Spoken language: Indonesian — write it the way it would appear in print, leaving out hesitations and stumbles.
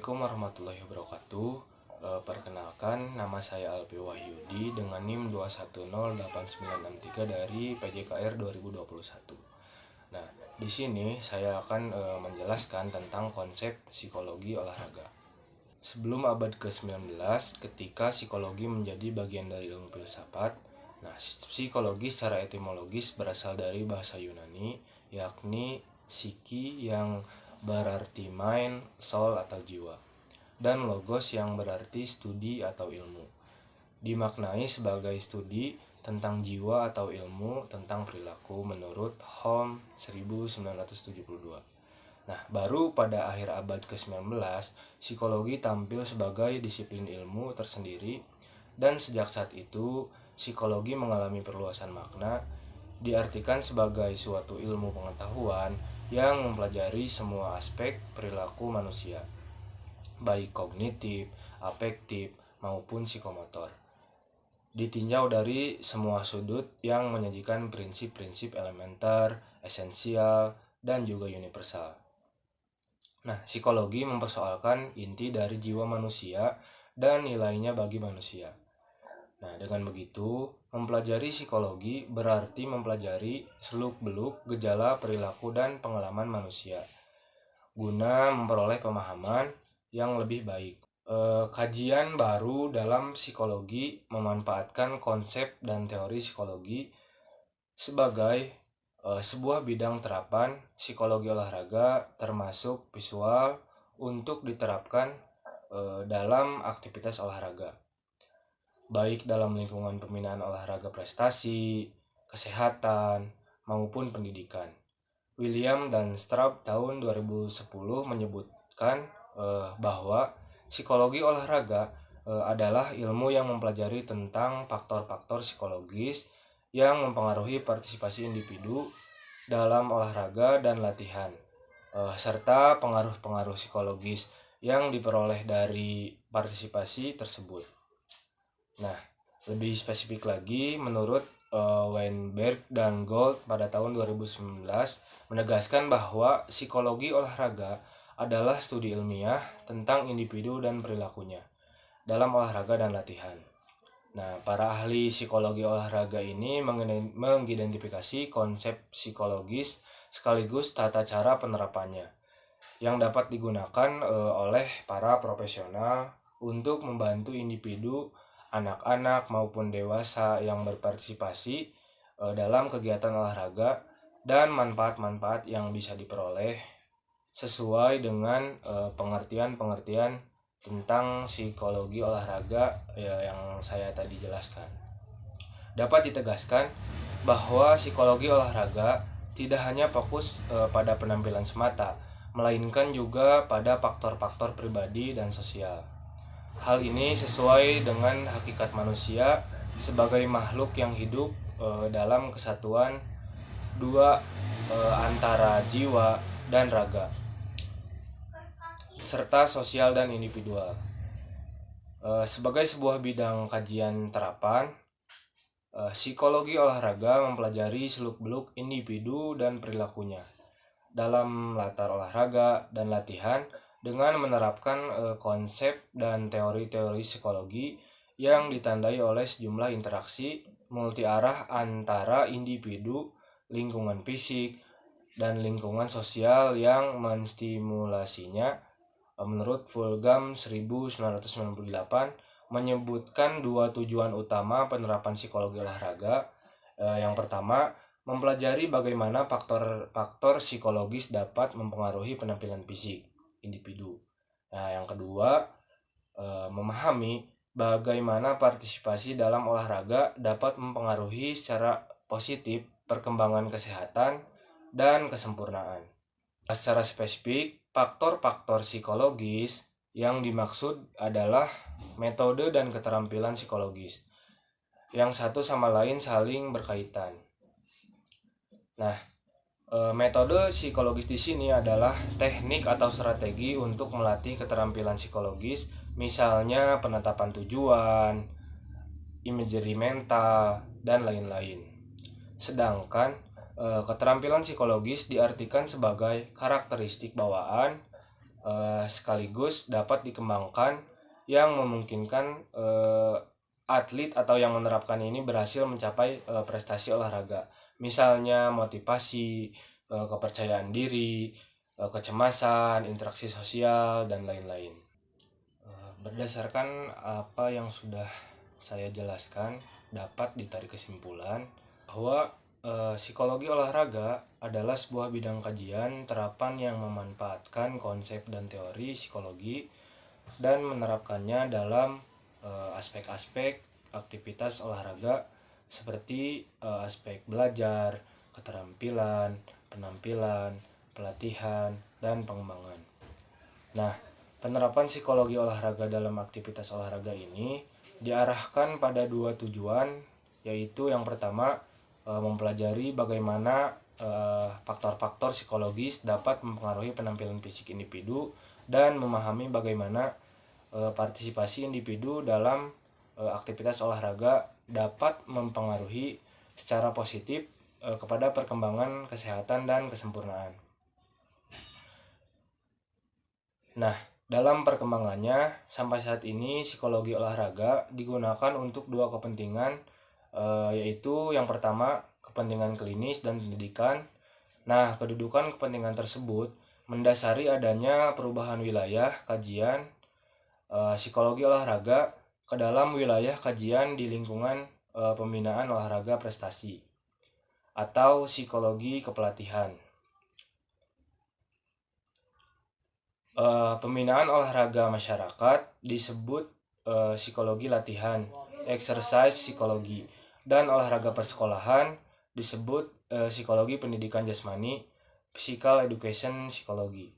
Assalamualaikum warahmatullahi wabarakatuh. Perkenalkan, nama saya Alpi Wahyudi dengan NIM 2108963 dari PJKR 2021. Nah, di sini saya akan menjelaskan tentang konsep psikologi olahraga. Sebelum abad ke-19, ketika psikologi menjadi bagian dari ilmu filsafat, psikologi secara etimologis berasal dari bahasa Yunani, yakni psiki yang berarti mind, soul atau jiwa, dan logos yang berarti studi atau ilmu. Dimaknai sebagai studi tentang jiwa atau ilmu tentang perilaku menurut Holm 1972. Baru pada akhir abad ke-19, psikologi tampil sebagai disiplin ilmu tersendiri, dan sejak saat itu, psikologi mengalami perluasan makna, diartikan sebagai suatu ilmu pengetahuan yang mempelajari semua aspek perilaku manusia, baik kognitif, afektif, maupun psikomotor. Ditinjau dari semua sudut yang menyajikan prinsip-prinsip elementer, esensial, dan juga universal. Psikologi mempersoalkan inti dari jiwa manusia dan nilainya bagi manusia. Dengan begitu, mempelajari psikologi berarti mempelajari seluk-beluk gejala perilaku dan pengalaman manusia, guna memperoleh pemahaman yang lebih baik. Kajian baru dalam psikologi memanfaatkan konsep dan teori psikologi sebagai sebuah bidang terapan psikologi olahraga termasuk visual untuk diterapkan dalam aktivitas olahraga, baik dalam lingkungan pembinaan olahraga prestasi, kesehatan, maupun pendidikan. William dan Straub tahun 2010 menyebutkan bahwa psikologi olahraga adalah ilmu yang mempelajari tentang faktor-faktor psikologis yang mempengaruhi partisipasi individu dalam olahraga dan latihan, serta pengaruh-pengaruh psikologis yang diperoleh dari partisipasi tersebut. Lebih spesifik lagi, menurut Weinberg dan Gold pada tahun 2019 menegaskan bahwa psikologi olahraga adalah studi ilmiah tentang individu dan perilakunya dalam olahraga dan latihan. Para ahli psikologi olahraga ini mengidentifikasi konsep psikologis sekaligus tata cara penerapannya yang dapat digunakan oleh para profesional untuk membantu individu, anak-anak maupun dewasa yang berpartisipasi dalam kegiatan olahraga dan manfaat-manfaat yang bisa diperoleh sesuai dengan pengertian-pengertian tentang psikologi olahraga yang saya tadi jelaskan. Dapat ditegaskan bahwa psikologi olahraga tidak hanya fokus pada penampilan semata, melainkan juga pada faktor-faktor pribadi dan sosial. Hal ini sesuai dengan hakikat manusia sebagai makhluk yang hidup dalam kesatuan antara jiwa dan raga, serta sosial dan individual. Sebagai sebuah bidang kajian terapan, psikologi olahraga mempelajari seluk-beluk individu dan perilakunya dalam latar olahraga dan latihan dengan menerapkan konsep dan teori-teori psikologi yang ditandai oleh sejumlah interaksi multiarah antara individu, lingkungan fisik, dan lingkungan sosial yang menstimulasinya. Menurut Fulgham 1998 menyebutkan dua tujuan utama penerapan psikologi olahraga. Yang pertama, mempelajari bagaimana faktor psikologis dapat mempengaruhi penampilan fisik individu. Yang kedua, memahami bagaimana partisipasi dalam olahraga dapat mempengaruhi secara positif perkembangan kesehatan dan kesempurnaan. Secara spesifik, faktor-faktor psikologis yang dimaksud adalah metode dan keterampilan psikologis yang satu sama lain saling berkaitan. Metode psikologis di sini adalah teknik atau strategi untuk melatih keterampilan psikologis, misalnya penetapan tujuan, imagery mental, dan lain-lain. Sedangkan keterampilan psikologis diartikan sebagai karakteristik bawaan sekaligus dapat dikembangkan yang memungkinkan atlet atau yang menerapkan ini berhasil mencapai prestasi olahraga. Misalnya motivasi, kepercayaan diri, kecemasan, interaksi sosial, dan lain-lain. Berdasarkan apa yang sudah saya jelaskan, dapat ditarik kesimpulan bahwa psikologi olahraga adalah sebuah bidang kajian terapan yang memanfaatkan konsep dan teori psikologi dan menerapkannya dalam aspek-aspek aktivitas olahraga seperti aspek belajar, keterampilan, penampilan, pelatihan, dan pengembangan. Nah, penerapan psikologi olahraga dalam aktivitas olahraga ini diarahkan pada dua tujuan, yaitu yang pertama mempelajari bagaimana faktor-faktor psikologis dapat mempengaruhi penampilan fisik individu dan memahami bagaimana partisipasi individu dalam aktivitas olahraga dapat mempengaruhi secara positif kepada perkembangan kesehatan dan kesempurnaan. Nah, dalam perkembangannya sampai saat ini psikologi olahraga digunakan untuk dua kepentingan, yaitu yang pertama kepentingan klinis dan pendidikan. Nah, kedudukan kepentingan tersebut mendasari adanya perubahan wilayah kajian psikologi olahraga ke dalam wilayah kajian di lingkungan pembinaan olahraga prestasi atau psikologi kepelatihan. Pembinaan olahraga masyarakat disebut psikologi latihan, exercise psikologi, dan olahraga persekolahan disebut psikologi pendidikan jasmani, physical education psikologi.